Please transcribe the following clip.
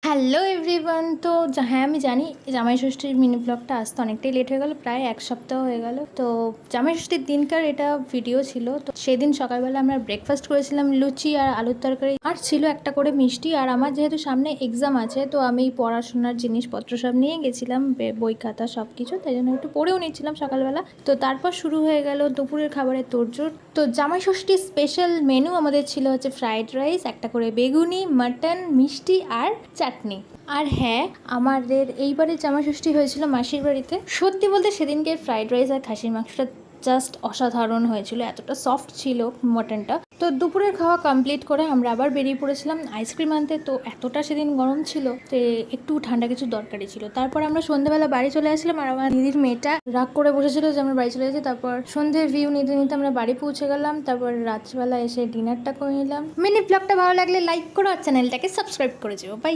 Hello everyone. তো হ্যাঁ, আমি জানি জামাই ষষ্ঠীর মিনি ব্লগটা আসতে অনেকটাই লেট হয়ে গেল, প্রায় এক সপ্তাহ হয়ে গেল। তো জামাই ষষ্ঠীর দিনকার এটা ভিডিও ছিল। তো সেদিন সকালবেলা আমরা ব্রেকফাস্ট করেছিলাম লুচি আর আলুর তরকারি, আর ছিল একটা করে মিষ্টি। আর আমার যেহেতু সামনে এক্সাম আছে, তো আমি পড়াশোনার জিনিসপত্র সব নিয়ে গেছিলাম, বই খাতা সব কিছু, তাই জন্য একটু পড়েও নিচ্ছিলাম সকালবেলা। তো তারপর শুরু হয়ে গেল দুপুরের খাবারের তোড়জোড়। তো জামাই ষষ্ঠীর স্পেশাল মেনু আমাদের ছিল হচ্ছে ফ্রাইড রাইস, একটা করে বেগুনি, মাটন, মিষ্টি আর চাটনি। আর হ্যাঁ, আমাদের এইবারে জামাই ষষ্ঠী হয়েছিল মাসির বাড়িতে। সত্যি বলতে সেদিনকে ফ্রাইড রাইস আর খাসির মাংসটা জাস্ট অসাধারণ হয়েছিল, এতটা সফট ছিল মটনটা। তো দুপুরের খাওয়া কমপ্লিট করে আমরা আবার বেরিয়ে পড়েছিলাম আইসক্রিম আনতে। তো এতটা সেদিন গরম ছিল যে একটু ঠান্ডা কিছু দরকারি ছিল। তারপর আমরা সন্ধ্যেবেলা বাড়ি চলে আসলাম, আর আমার দিদির মেয়েটা রাগ করে বসেছিল যে আমরা বাড়ি চলে গেছি। তারপর সন্ধ্যের ভিউ নিতে নিতে আমরা বাড়ি পৌঁছে গেলাম। তারপর রাত্রিবেলা এসে ডিনারটা করে নিলাম। মিনি ব্লগটা ভালো লাগলে লাইক করো আর চ্যানেলটাকে সাবস্ক্রাইব করে যেও। বাই।